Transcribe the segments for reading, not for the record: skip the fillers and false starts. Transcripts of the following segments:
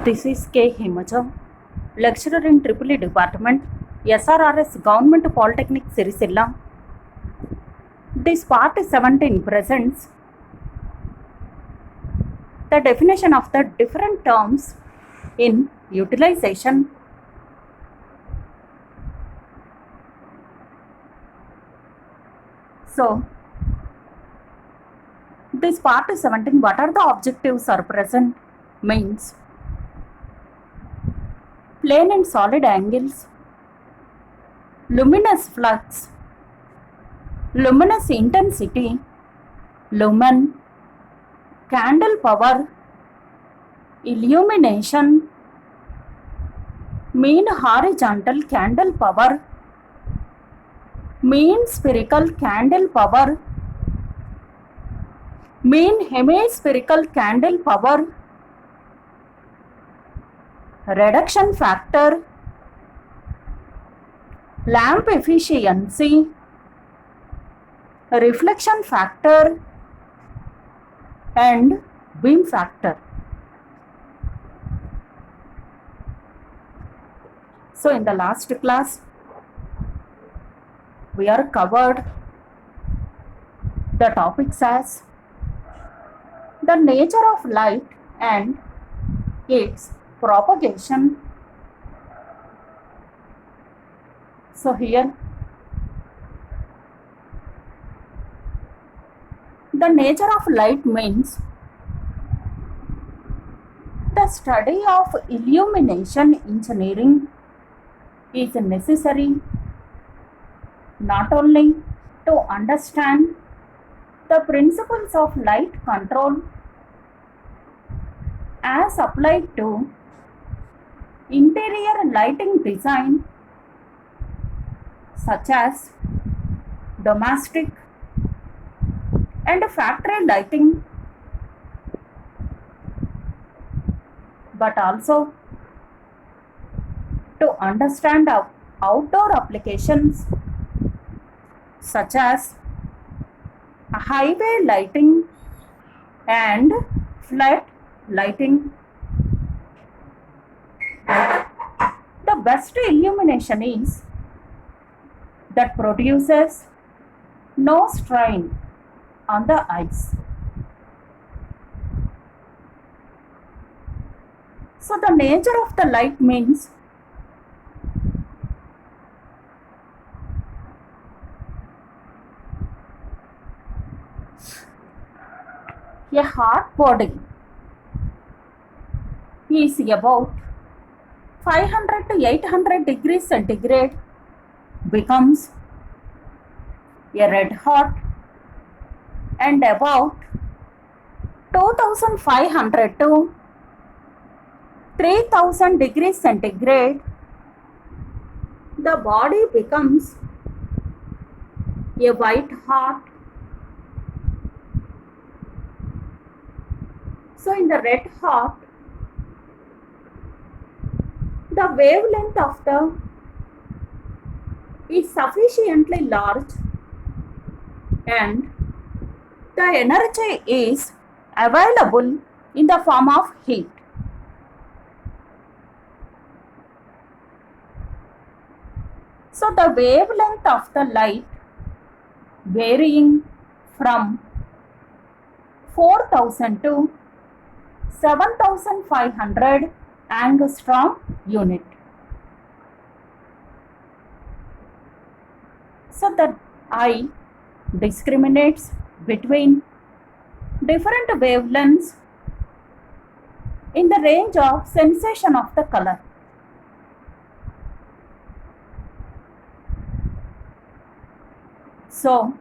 This is K. Himaja, lecturer in EEE Department, SRRS Government Polytechnic Sirisilla. This part 17 presents the definition of the different terms in utilization. So, this part 17, what are the objectives are present means plane and solid angles, luminous flux, luminous intensity, lumen, candle power, illumination, mean horizontal candle power, mean spherical candle power, mean hemispherical candle power, reduction factor, lamp efficiency, reflection factor and beam factor. So in the last class we are covered the topics as the nature of light and its propagation. So here the nature of light means the study of illumination engineering is necessary not only to understand the principles of light control as applied to interior lighting design such as domestic and factory lighting, but also to understand outdoor applications such as highway lighting and flood lighting. The best illumination is that produces no strain on the eyes. So the nature of the light means a hot body is about 500 to 800 degrees centigrade becomes a red hot, and about 2500 to 3000 degrees centigrade the body becomes a white hot. So in the red hot, the wavelength of the is sufficiently large and the energy is available in the form of heat. So the wavelength of the light varying from 4000 to 7500 angstrom unit. So the eye discriminates between different wavelengths in the range of sensation of the color. So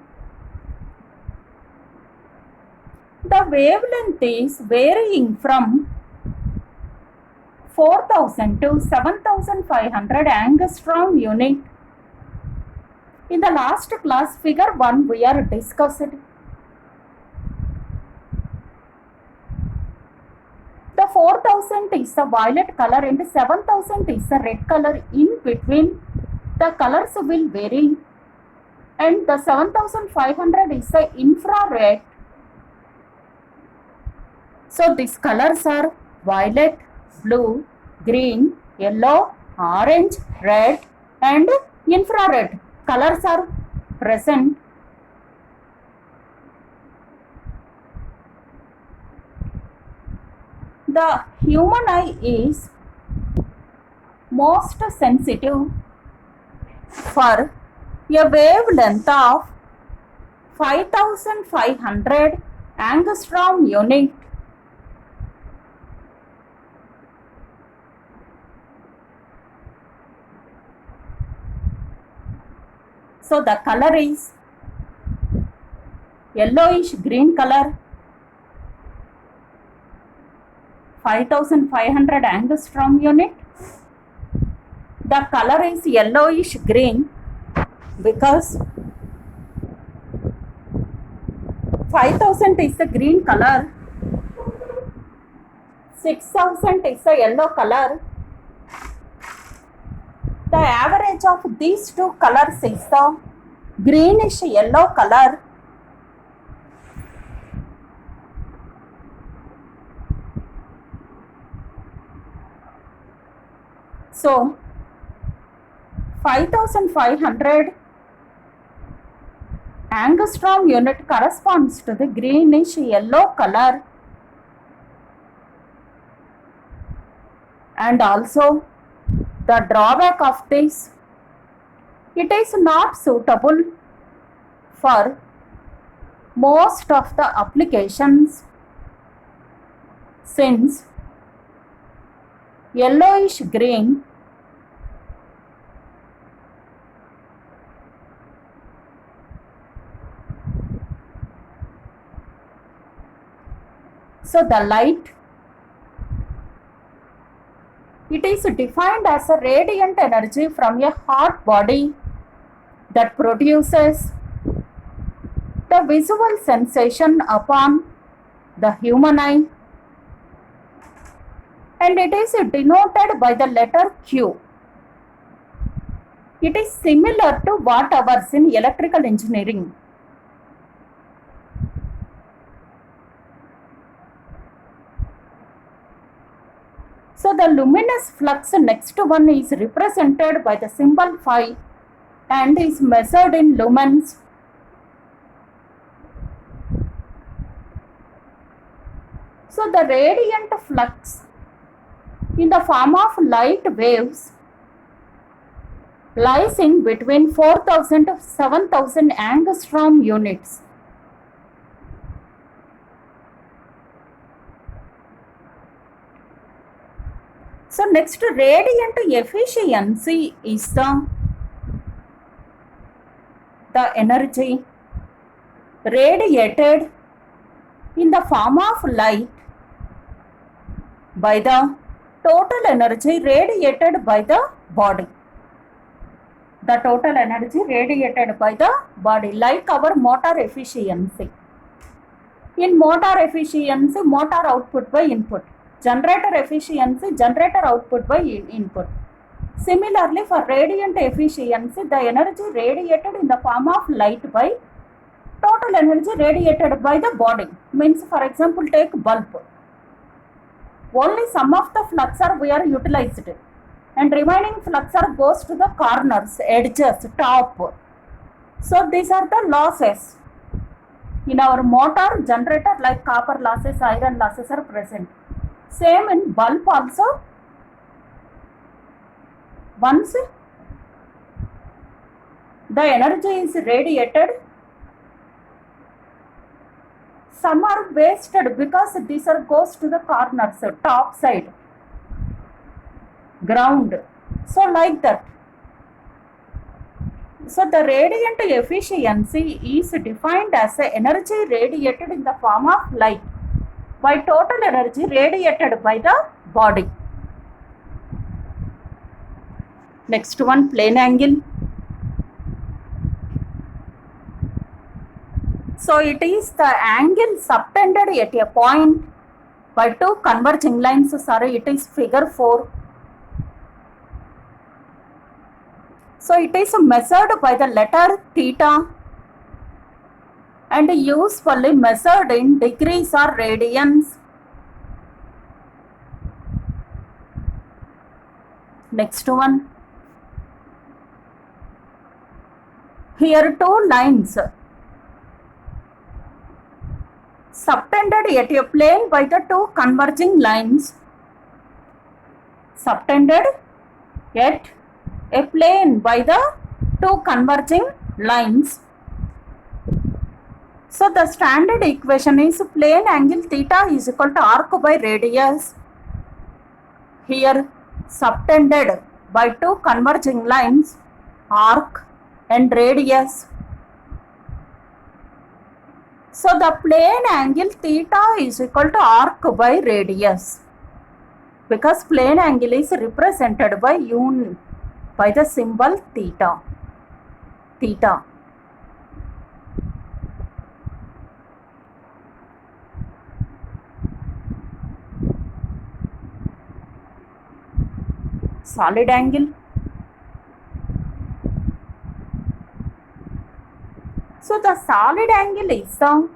the wavelength is varying from 4000 to 7500 angstrom unit. In the last class, figure 1 we are discussed. The 4000 is the violet color and 7000 is the red color. In between the colors will vary, and the 7500 is the infrared. So these colors are violet, blue, green, yellow, orange, red and infrared colors are present. The human eye is most sensitive for a wavelength of 5500 angstrom unit. So the color is yellowish green color, 5500 angstrom unit. The color is yellowish green because 5000 is the green color, 6000 is the yellow color. The average of these two colors is the greenish yellow color. So 5500 angstrom unit corresponds to the greenish yellow color, and also the drawback of this, it is not suitable for most of the applications since yellowish green so the light, it is defined as a radiant energy from a hot body that produces the visual sensation upon the human eye, and it is denoted by the letter Q. It is similar to watt hours in electrical engineering. So the luminous flux next one is represented by the symbol phi and is measured in lumens. So the radiant flux in the form of light waves lies in between 4000 to 7000 angstrom units. So next, radiant efficiency is the energy radiated in the form of light by the total energy radiated by the body. The total energy radiated by the body, like our motor efficiency. In motor efficiency, motor output by input. Generator efficiency, generator output by input. Similarly, for radiant efficiency, the energy radiated in the form of light by total energy radiated by the body. Means, for example, take bulb. Only some of the flux are utilized, and remaining flux goes to the corners, edges, top. So these are the losses. In our motor generator, like copper losses, iron losses are present. Same in bulb also. Once the energy is radiated, some are wasted because these are goes to the corners, top side, ground. So like that. So the radiant efficiency is defined as the energy radiated in the form of light by total energy radiated by the body. Next one, plane angle. So it is the angle subtended at a point by two converging lines. Sorry, it is figure 4. So it is measured by the letter theta and usually measured in degrees or radians. Next one. Here two lines subtended at a plane by the two converging lines. Subtended at a plane by the two converging lines. So the standard equation is plane angle theta is equal to arc by radius. Here subtended by two converging lines, arc and radius. So the plane angle theta is equal to arc by radius, because plane angle is represented by the symbol theta. Solid angle. So the solid angle is the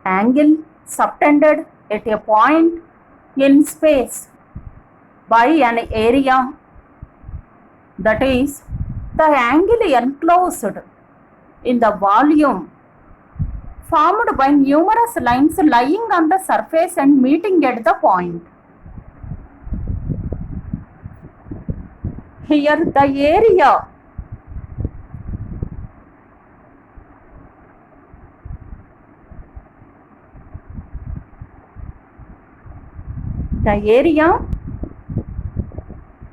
angle subtended at a point in space by an area, that is the angle enclosed in the volume formed by numerous lines lying on the surface and meeting at the point. Here the area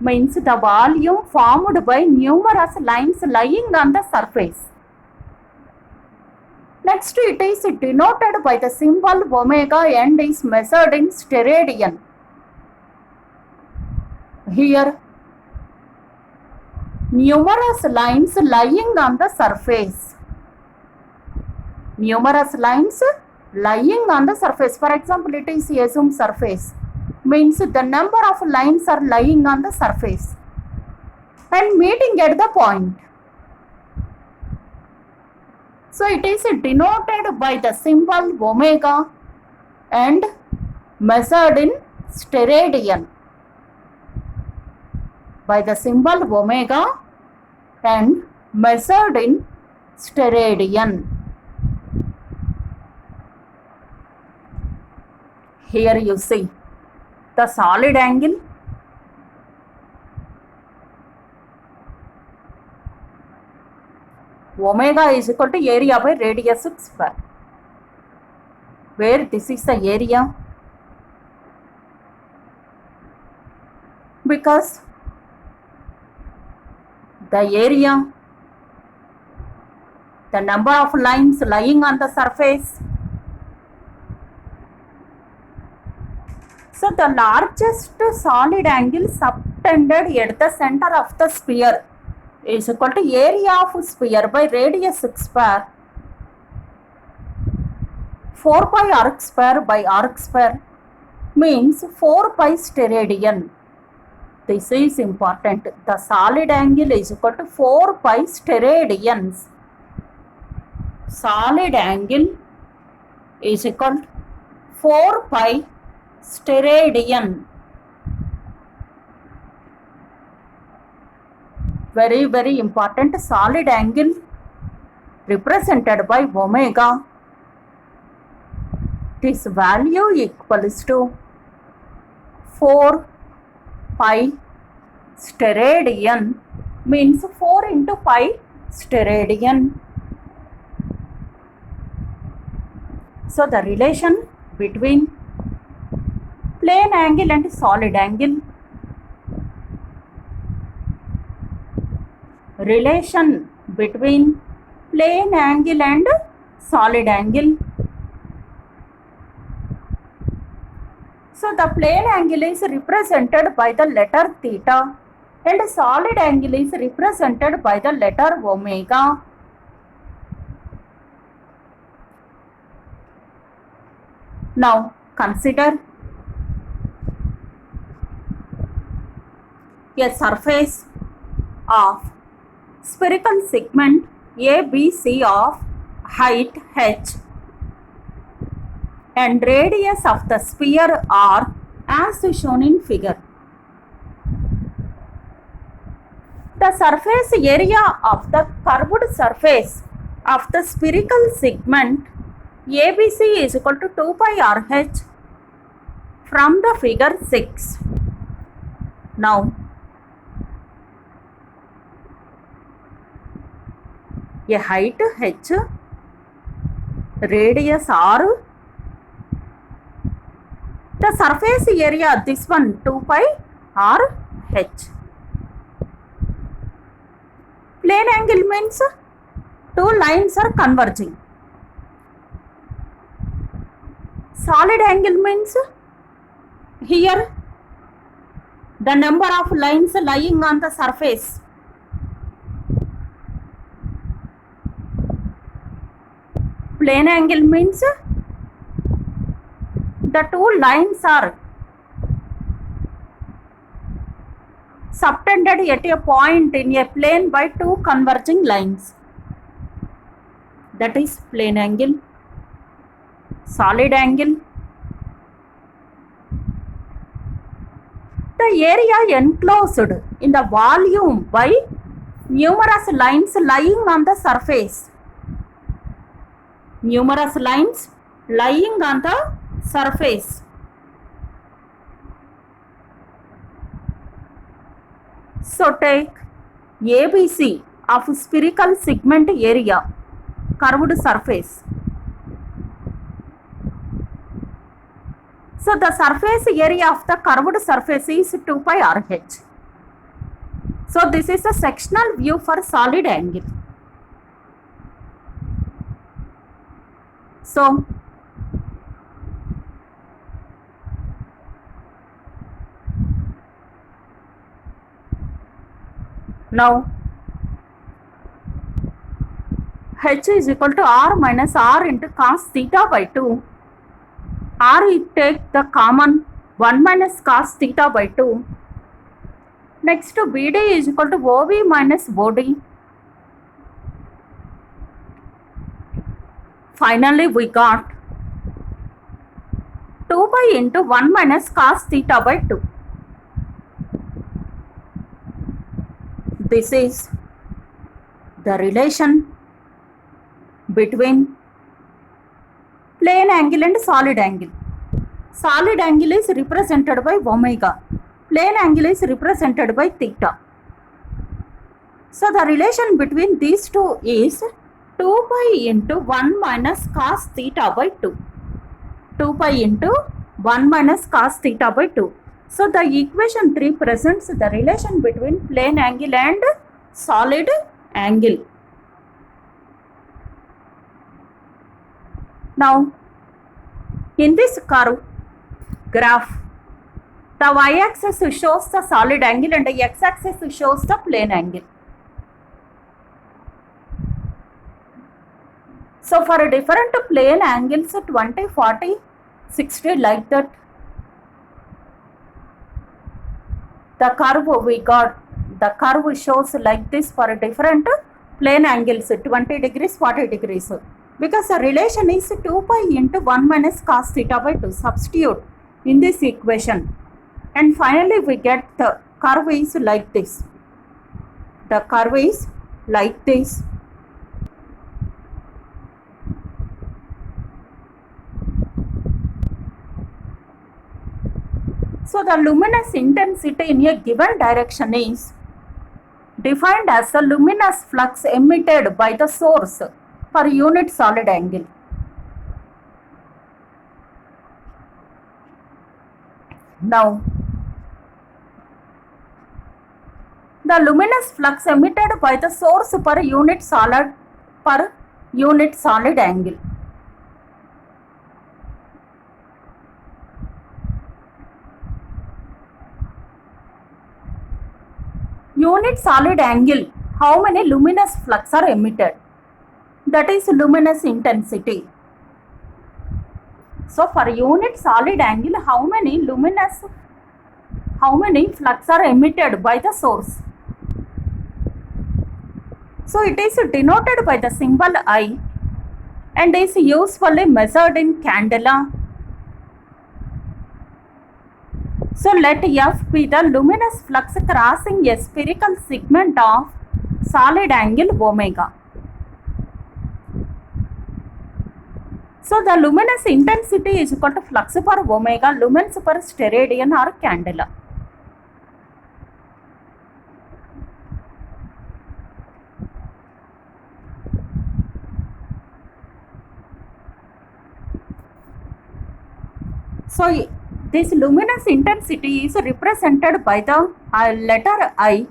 means the volume formed by numerous lines lying on the surface. Next, it is denoted by the symbol omega and is measured in steradian. Here, numerous lines lying on the surface. Numerous lines lying on the surface. For example, it is assumed surface. Means the number of lines are lying on the surface and meeting at the point. So it is denoted by the symbol omega and measured in steradian. By the symbol omega and measured in steradian. Here you see the solid angle omega is equal to area by radius square, where this is the area, because the area, the number of lines lying on the surface. So the largest solid angle subtended at the center of the sphere is equal to area of sphere by radius square, 4 pi arc square by arc square, means 4 pi steradian. This is important. The solid angle is equal to 4 pi steradians. Solid angle is equal to 4 pi steradian. Very, very important. Solid angle represented by omega. This value equals to 4 pi steradian, means 4 into pi steradian. So the relation between plane angle and solid angle. Relation between plane angle and solid angle. So the plane angle is represented by the letter theta and solid angle is represented by the letter omega. Now consider a surface of spherical segment ABC of height h and radius of the sphere r as shown in figure. The surface area of the curved surface of the spherical segment ABC is equal to 2 pi RH from the figure 6. Now, a height h, radius r, the surface area this one 2 pi r h. Plane angle means two lines are converging. Solid angle means here the number of lines lying on the surface. Plane angle means the two lines are subtended at a point in a plane by two converging lines. That is plane angle. Solid angle. The area enclosed in the volume by numerous lines lying on the surface. Numerous lines lying on the surface. So take ABC of spherical segment area, curved surface. So the surface area of the curved surface is 2 pi RH. So this is a sectional view for solid angle. So now H is equal to R minus R into cos theta by 2. R we take the common 1 minus cos theta by 2. Next to BD is equal to OB minus OD. Finally we got 2 pi into 1 minus cos theta by 2. This is the relation between plane angle and solid angle. Solid angle is represented by omega. Plane angle is represented by theta. So the relation between these two is 2 pi into 1 minus cos theta by 2. 2 pi into 1 minus cos theta by 2. So the equation 3 presents the relation between plane angle and solid angle. Now, in this curve graph, the y-axis shows the solid angle and the x-axis shows the plane angle. So for different plane angles 20, 40, 60 like that, the curve we got, the curve shows like this for different plane angles 20 degrees, 40 degrees. Because the relation is 2 pi into 1 minus cos theta by 2. Substitute in this equation. And finally we get the curve is like this. The curve is like this. So the luminous intensity in a given direction is defined as the luminous flux emitted by the source per unit solid angle. Now, the luminous flux emitted by the source per unit solid angle. Unit solid angle, how many luminous flux are emitted? That is luminous intensity. So for unit solid angle, how many flux are emitted by the source? So it is denoted by the symbol I and is usually measured in candela. So So let F be the luminous flux crossing a spherical segment of solid angle omega. So the luminous intensity is equal to flux per omega, lumens per steradian or candela. So this luminous intensity is represented by the letter I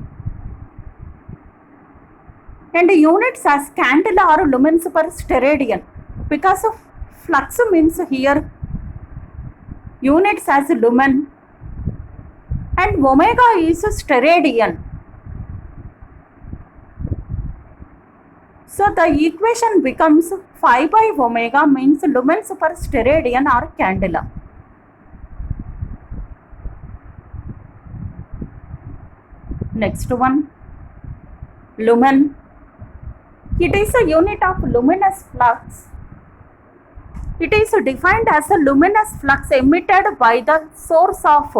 and units as candela or lumens per steradian. Because of flux means here units as lumen and omega is steradian. So the equation becomes phi by omega means lumens per steradian or candela. Next one, lumen. It is a unit of luminous flux. It is defined as a luminous flux emitted by the source of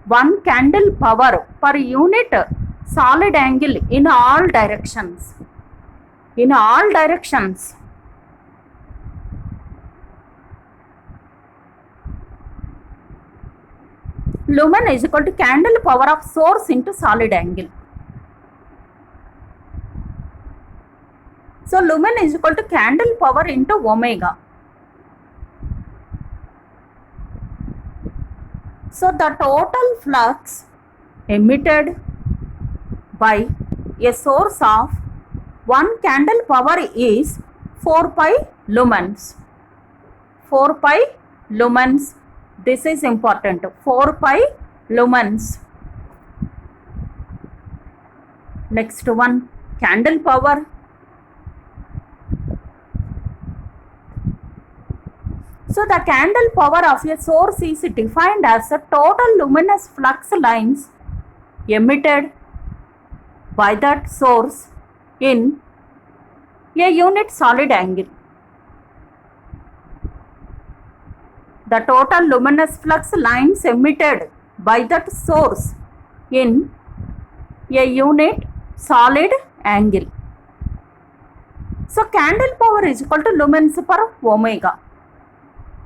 1 candle power per unit solid angle in all directions. In all directions. Lumen is equal to candle power of source into solid angle. So lumen is equal to candle power into omega. So the total flux emitted by a source of 1 candle power is 4 pi lumens. 4 pi lumens. This is important. 4 pi lumens. Next one, candle power. So the candle power of a source is defined as the total luminous flux lines emitted by that source in a unit solid angle. The total luminous flux lines emitted by that source in a unit solid angle. So candle power is equal to lumens per omega.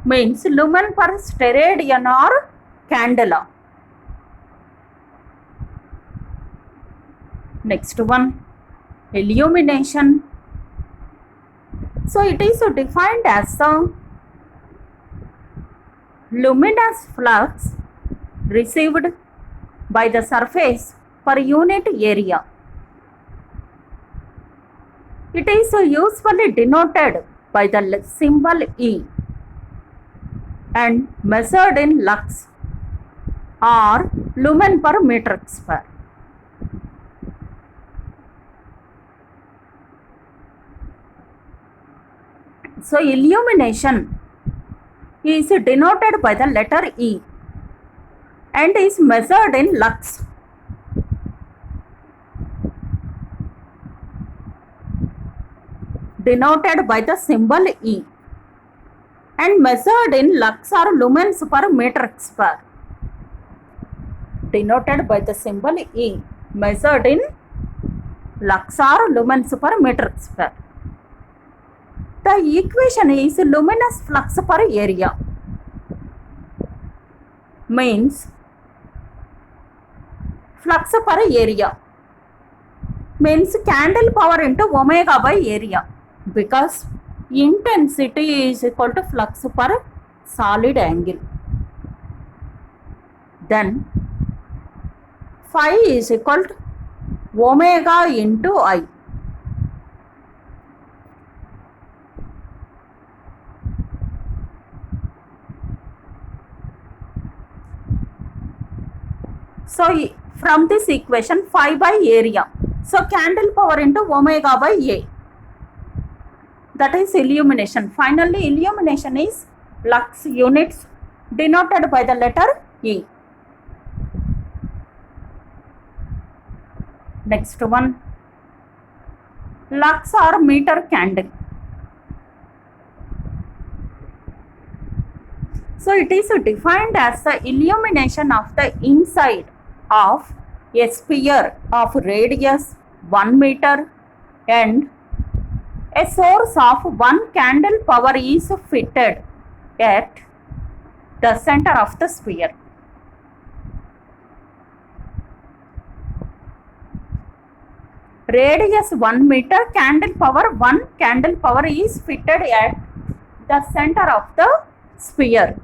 Means lumen per steradian or candela. Next one, illumination. So it is defined as the luminous flux received by the surface per unit area. It is usually denoted by the symbol E and measured in lux or lumen per meter square. So illumination is denoted by the letter E and is measured in lux. Denoted by the symbol E and measured in lux or lumens per meter square. Denoted by the symbol E, measured in lux or lumens per meter square. The equation is luminous flux per area. Means flux per area means candle power into omega by area, because intensity is equal to flux per solid angle. Then phi is equal to omega into I. So from this equation, phi by area. So candle power into omega by A. That is illumination. Finally, illumination is lux units denoted by the letter E. Next one, lux or meter candle. So it is defined as the illumination of the inside of a sphere of radius 1 meter and a source of 1 candle power is fitted at the center of the sphere. Radius 1 meter, candle power 1 candle power is fitted at the center of the sphere.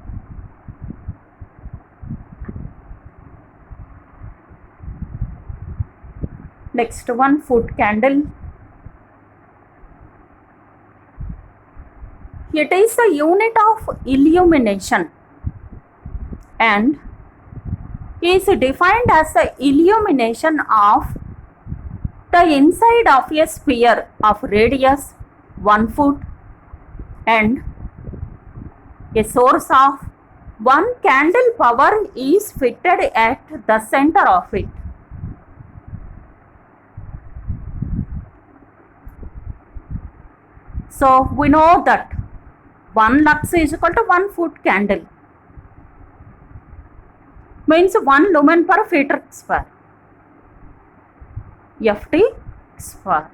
Next one, foot candle. It is a unit of illumination and is defined as the illumination of the inside of a sphere of radius 1 foot and a source of 1 candle power is fitted at the center of it. So we know that 1 lux is equal to 1 foot candle, means 1 lumen per meter square, FT square.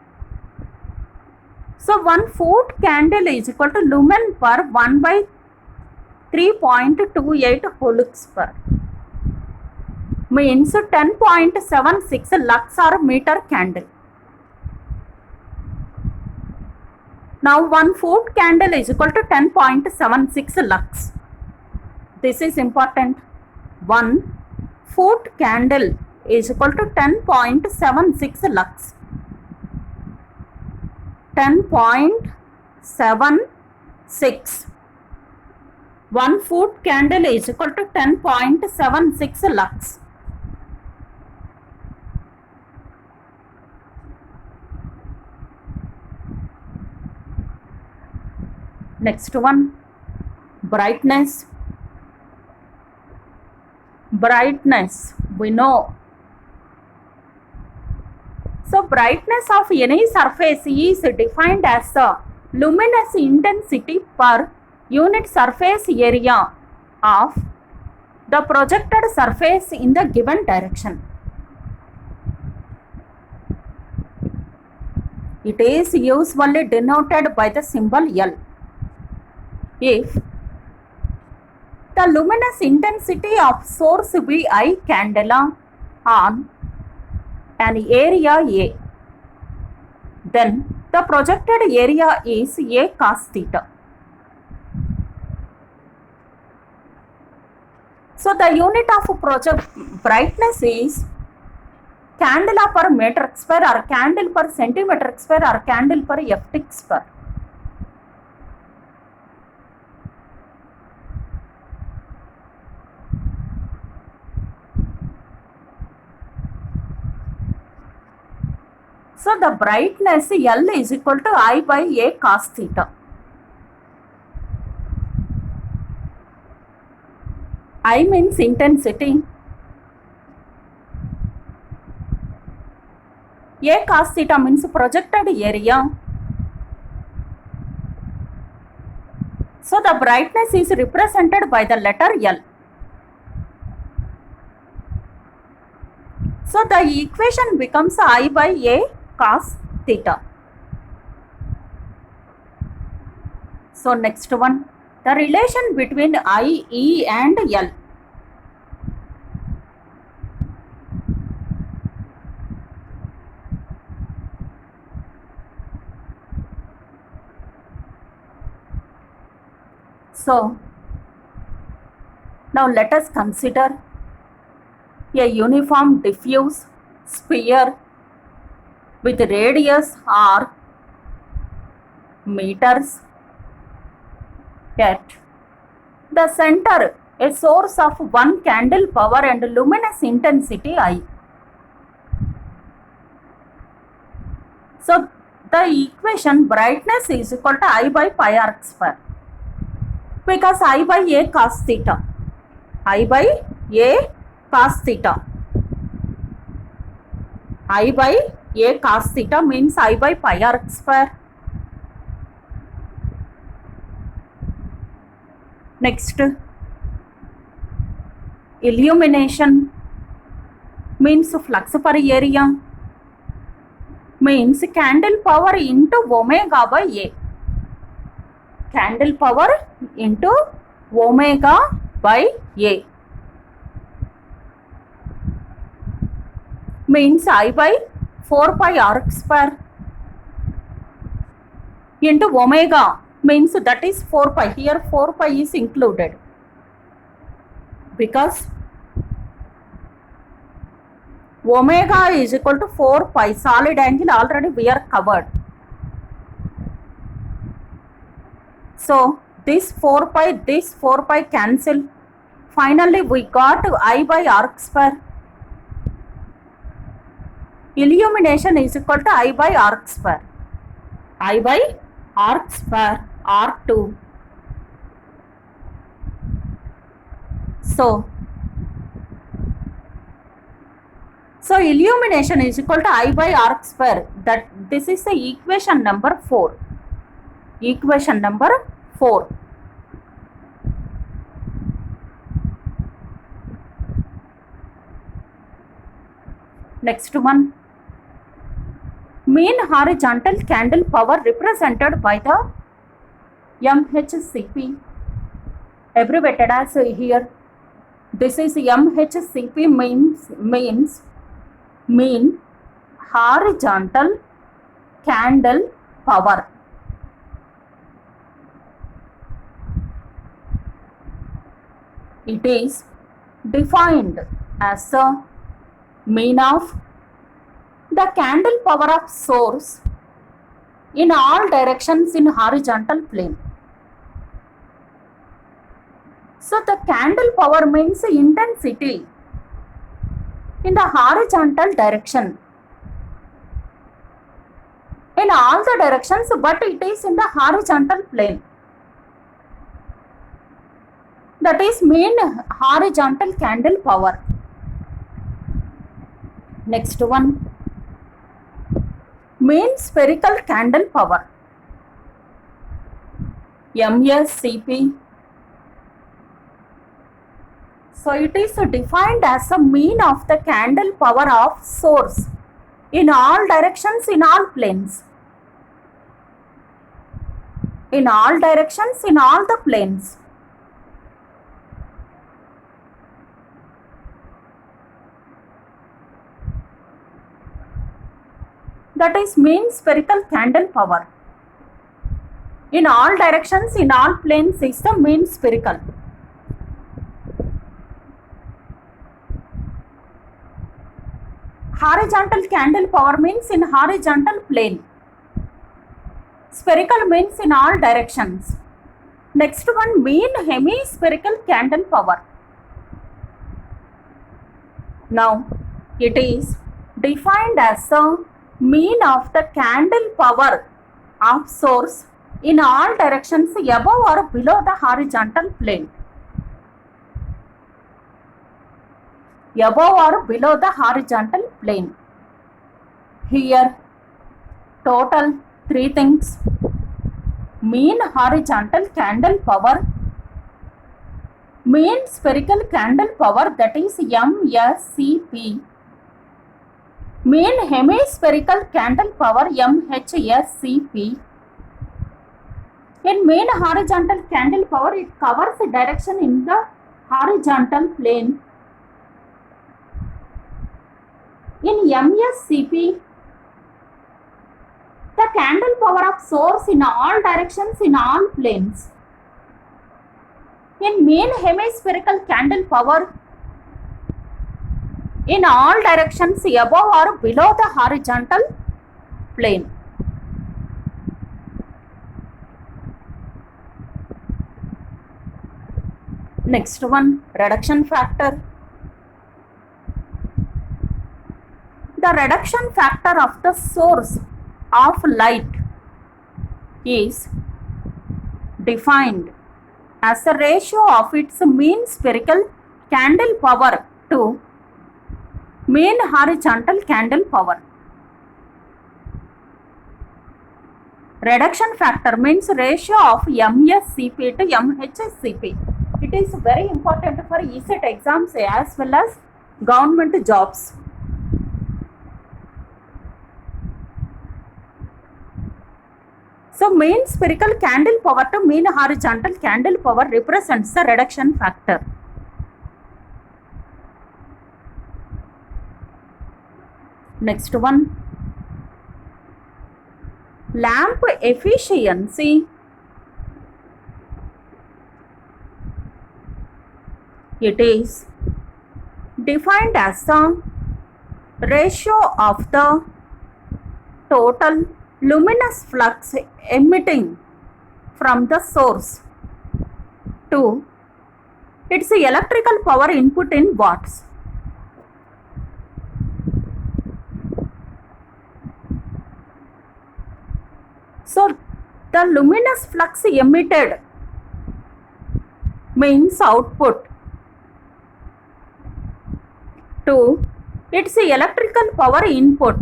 So 1 foot candle is equal to lumen per 1 by 3.28 whole square, means 10.76 lux or meter candle. Now 1 foot candle is equal to 10.76 lux. This is important. 1 foot candle is equal to 10.76 lux. 10.76. 1 foot candle is equal to 10.76 lux. Next one, brightness. Brightness, we know. So brightness of any surface is defined as the luminous intensity per unit surface area of the projected surface in the given direction. It is usually denoted by the symbol L. If the luminous intensity of source Vi candela on an area A, then the projected area is A cos theta. So the unit of brightness is candela per meter square or candle per centimeter square or candle per FT square. So the brightness L is equal to I by A cos theta. I means intensity. A cos theta means projected area. So the brightness is represented by the letter L. So the equation becomes I by A cos theta. So next one, the relation between I, E and L. So now let us consider a uniform diffuse sphere with radius r meters at the center a source of 1 candle power and luminous intensity I. So the equation brightness is equal to I by pi r square, because I by A cos theta. I by A cos theta. I by A cos theta means I by pi r square. Next, illumination means flux per area means candle power into omega by A. Candle power into omega by A means I by 4 pi arc square into omega means that is 4 pi. Here 4 pi is included because omega is equal to 4 pi. Solid angle already we are covered. So this 4 pi cancel. Finally we got I by arc square. Illumination is equal to I by arc square. I by arc square R2. So illumination is equal to I by arc square. That this is the equation number 4. Equation number 4. Next one. Mean horizontal candle power represented by the MHCP, abbreviated as here. This is MHCP means mean horizontal candle power. It is defined as a mean of the candle power of source in all directions in horizontal plane. So the candle power means intensity in the horizontal direction in all the directions, but it is in the horizontal plane. That is mean horizontal candle power. Next one. Mean spherical candle power, MSCP. So it is defined as a mean of the candle power of source in all directions in all planes. In all directions in all the planes. That is mean spherical candle power. In all directions, in all planes is the mean spherical. Horizontal candle power means in horizontal plane. Spherical means in all directions. Next one, mean hemispherical candle power. Now, it is defined as a mean of the candle power of source in all directions above or below the horizontal plane. Above or below the horizontal plane. Here, total 3 things. Mean horizontal candle power, mean spherical candle power, that is MSCP. Mean hemispherical candle power, MHSCP. In mean horizontal candle power, it covers the direction in the horizontal plane. In MSCP, the candle power of source in all directions in all planes. In mean hemispherical candle power, in all directions above or below the horizontal plane. Next one, reduction factor. The reduction factor of the source of light is defined as a ratio of its mean spherical candle power to mean horizontal candle power. Reduction factor means ratio of MSCP to MHSCP. It is very important for ESET exams as well as government jobs. So mean spherical candle power to mean horizontal candle power represents the reduction factor. Next one, lamp efficiency it is defined as the ratio of the total luminous flux emitting from the source to its electrical power input in watts. So the luminous flux emitted means output to its electrical power input.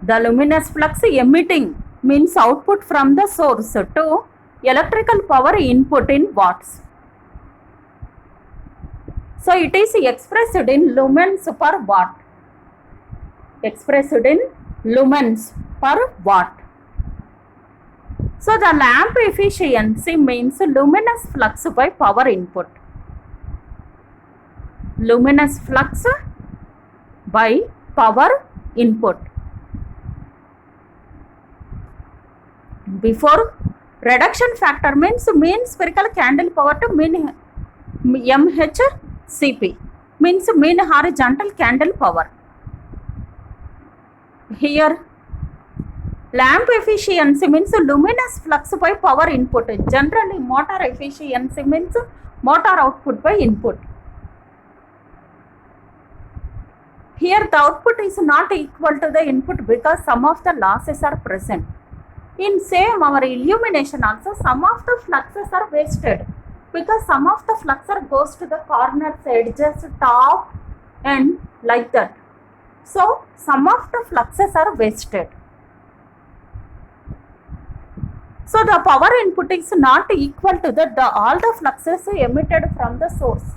The luminous flux emitting means output from the source to electrical power input in watts. So it is expressed in lumens per watt. Expressed in lumens per watt. So the lamp efficiency means luminous flux by power input. Luminous flux by power input. Before, reduction factor means mean spherical candle power to mean MHCP, means mean horizontal candle power. Here, lamp efficiency means luminous flux by power input. Generally, motor efficiency means motor output by input. Here, the output is not equal to the input because some of the losses are present. In same our illumination also, some of the fluxes are wasted because some of the fluxer goes to the corners, edges, top and like that. So some of the fluxes are wasted. So the power input is not equal to all the fluxes emitted from the source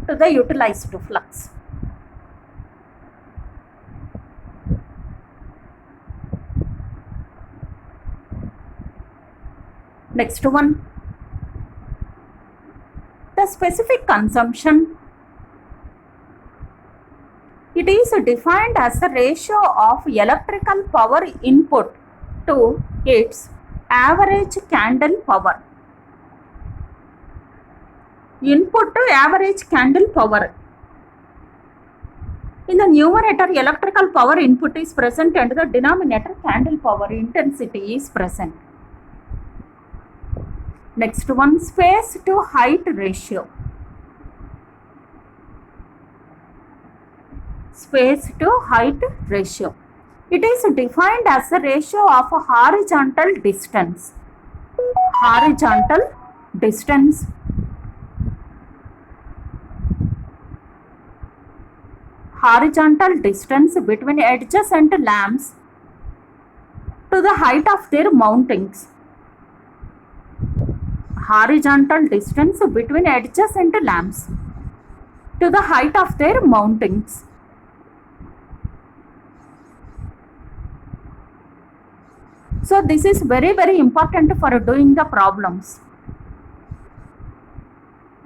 to the utilized flux. Next one, the specific consumption. It is defined as the ratio of electrical power input to its average candle power. Input to average candle power. In the numerator, electrical power input is present and the denominator candle power intensity is present. Next one, space to height ratio. Space to height ratio. It is defined as the ratio of a horizontal distance. Horizontal distance. Horizontal distance between adjacent lamps to the height of their mountings. Horizontal distance between adjacent lamps to the height of their mountings. So this is very important for doing the problems.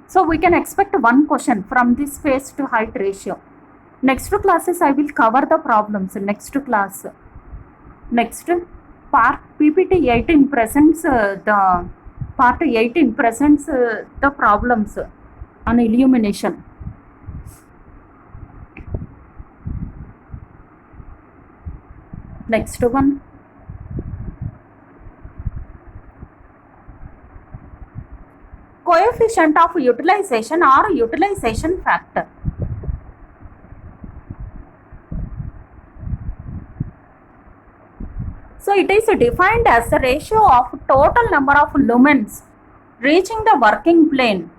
So we can expect one question from this space to height ratio. Next classes I will cover the problems. Next class. Next part PPT 18 presents the part 18 presents the problems on illumination. Next one. Coefficient of utilization or utilization factor. So it is defined as the ratio of total number of lumens reaching the working plane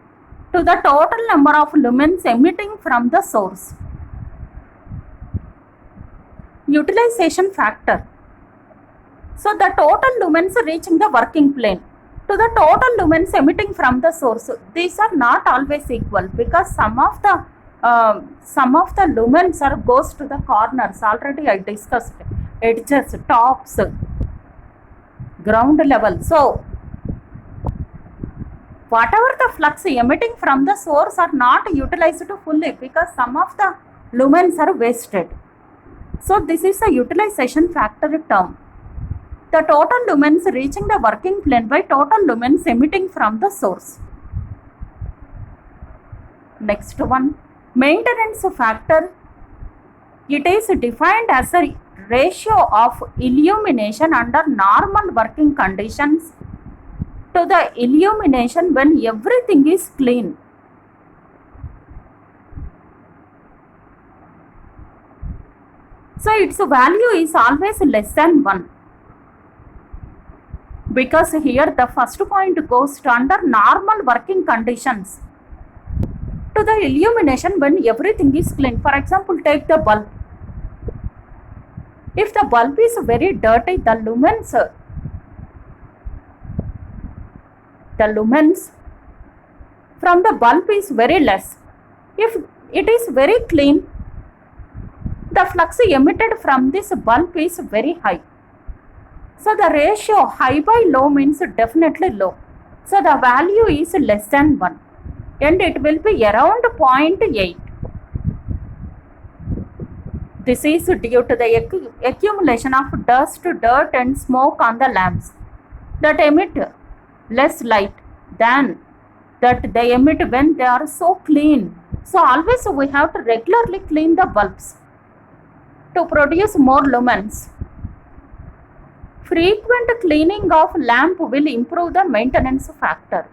to the total number of lumens emitting from the source. Utilization factor. So the total lumens reaching the working plane to the total lumens emitting from the source. These are not always equal because some of the lumens are goes to the corners. Already I discussed edges, tops, ground level. So whatever the flux emitting from the source are not utilized fully because some of the lumens are wasted. So this is a utilization factor term. The total lumens reaching the working plane by total lumens emitting from the source. Next one, maintenance factor. It is defined as a ratio of illumination under normal working conditions to the illumination when everything is clean. So its value is always less than 1. Because here the first point goes to under normal working conditions to the illumination when everything is clean. For example, take the bulb. If the bulb is very dirty, the lumens from the bulb is very less. If it is very clean, the flux emitted from this bulb is very high. So the ratio high by low means definitely low. So the value is less than 1 and it will be around 0.8. This is due to the accumulation of dust, dirt and smoke on the lamps that emit less light than that they emit when they are so clean. So always we have to regularly clean the bulbs to produce more lumens. Frequent cleaning of lamp will improve the maintenance factor.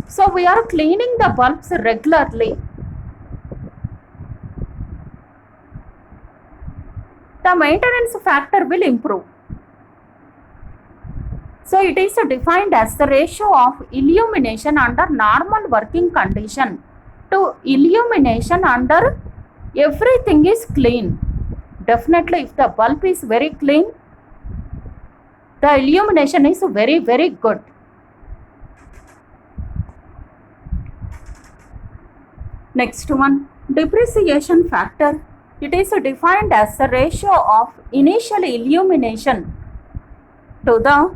So we are cleaning the bulbs regularly. The maintenance factor will improve. So it is defined as the ratio of illumination under normal working condition to illumination under everything is clean. Definitely if the bulb is very clean, the illumination is very, very good. Next one, depreciation factor. It is defined as the ratio of initial illumination to the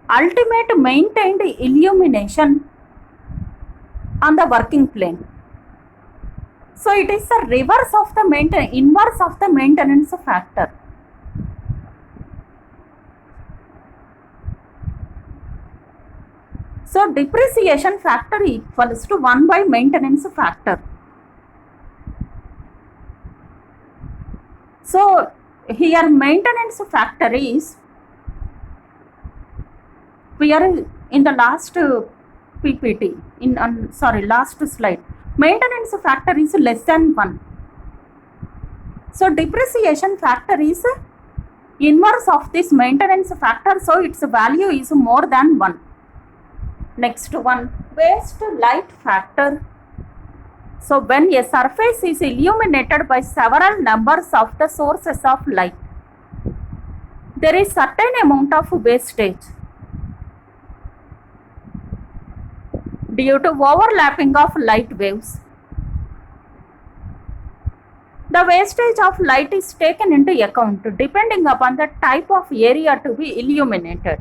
ultimate maintained illumination on the working plane. So it is the inverse of the maintenance factor. So depreciation factor equals to 1 by maintenance factor. So here maintenance factor is, we are in the last PPT, last slide. Maintenance factor is less than 1. So depreciation factor is inverse of this maintenance factor. So its value is more than 1. Next one, waste light factor. So when a surface is illuminated by several numbers of the sources of light, there is certain amount of wastage due to overlapping of light waves. The wastage of light is taken into account depending upon the type of area to be illuminated.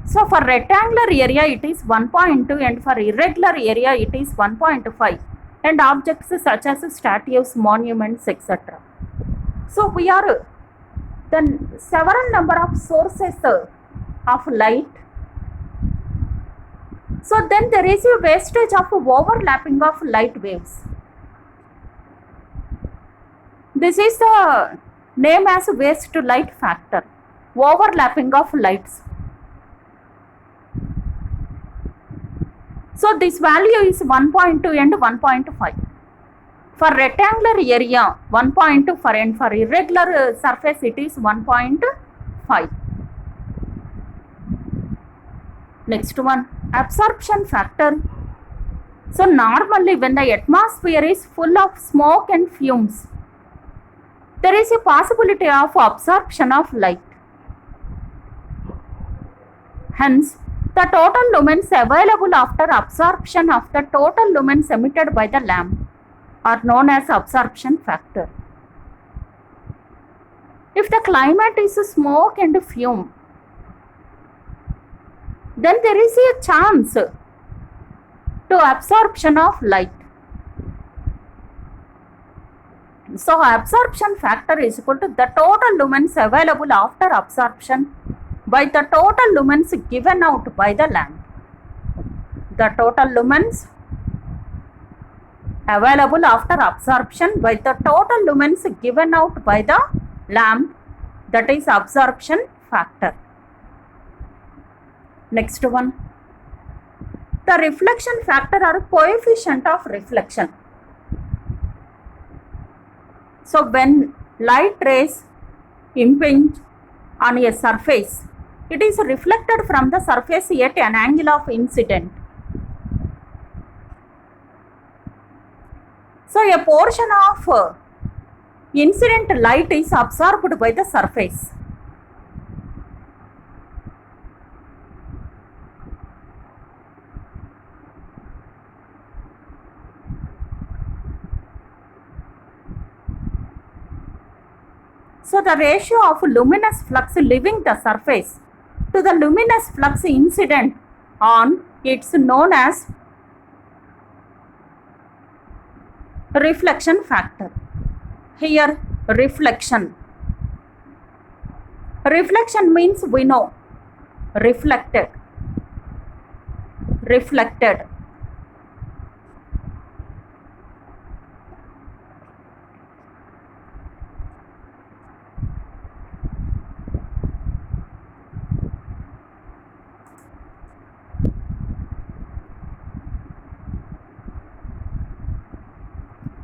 So for rectangular area it is 1.2 and for irregular area it is 1.5 and objects such as statues, monuments, etc. So we are then several number of sources of light. So then there is a wastage of overlapping of light waves. This is the name as waste light factor, overlapping of lights. So this value is 1.2 and 1.5. For rectangular area 1.2 and for irregular surface it is 1.5. Next one, absorption factor. So normally when the atmosphere is full of smoke and fumes, there is a possibility of absorption of light. Hence, the total lumens available after absorption of the total lumens emitted by the lamp are known as absorption factor. If the climate is smoke and fume, then there is a chance to absorption of light. So absorption factor is equal to the total lumens available after absorption by the total lumens given out by the lamp. The total lumens available after absorption by the total lumens given out by the lamp, that is absorption factor. Next one, the reflection factor or coefficient of reflection. So when light rays impinge on a surface, it is reflected from the surface at an angle of incident. So a portion of incident light is absorbed by the surface. So the ratio of luminous flux leaving the surface to the luminous flux incident on it's known as reflection factor. Here reflection means we know reflected.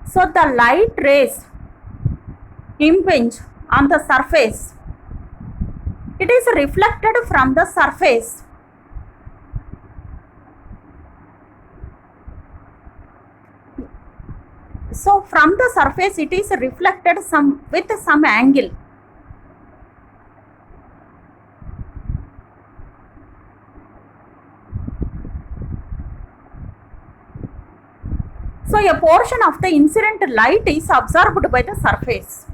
So the light rays impinge on the surface. It is reflected from the surface. So from the surface it is reflected with some angle. So a portion of the incident light is absorbed by the surface.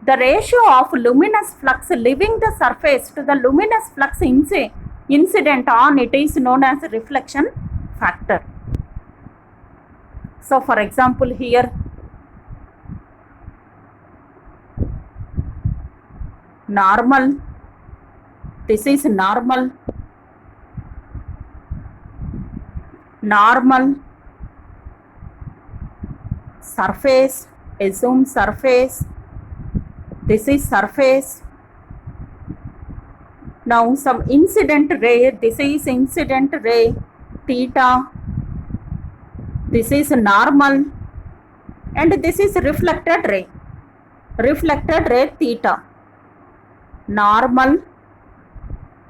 The ratio of luminous flux leaving the surface to the luminous flux incident on it is known as reflection factor. So for example here, normal, this is normal, surface, assume surface, this is surface. Now some incident ray, this is incident ray theta, this is normal, and this is reflected ray theta. Normal,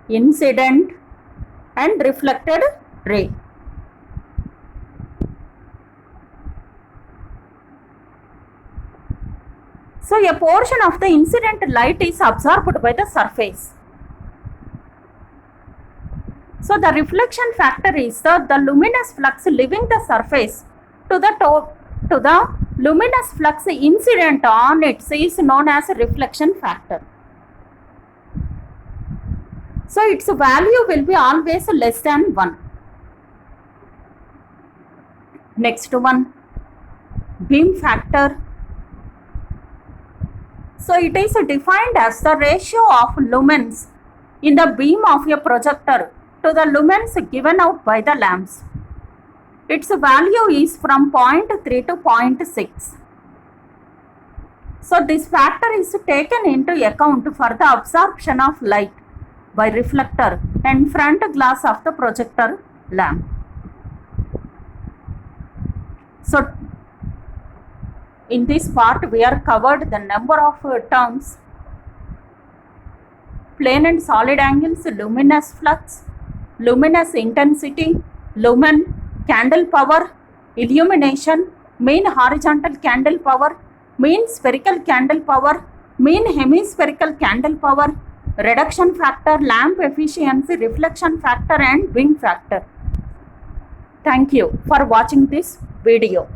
incident and reflected ray. So a portion of the incident light is absorbed by the surface. So the reflection factor is the luminous flux leaving the surface to the luminous flux incident on it is known as reflection factor. So its value will be always less than 1. Next one, beam factor. So it is defined as the ratio of lumens in the beam of a projector to the lumens given out by the lamps. Its value is from 0.3 to 0.6. So this factor is taken into account for the absorption of light by reflector and front glass of the projector lamp. So in this part we are covered the number of terms: plane and solid angles, luminous flux, luminous intensity, lumen, candle power, illumination, mean horizontal candle power, mean spherical candle power, mean hemispherical candle power, reduction factor, lamp efficiency, reflection factor and wing factor. Thank you for watching this video.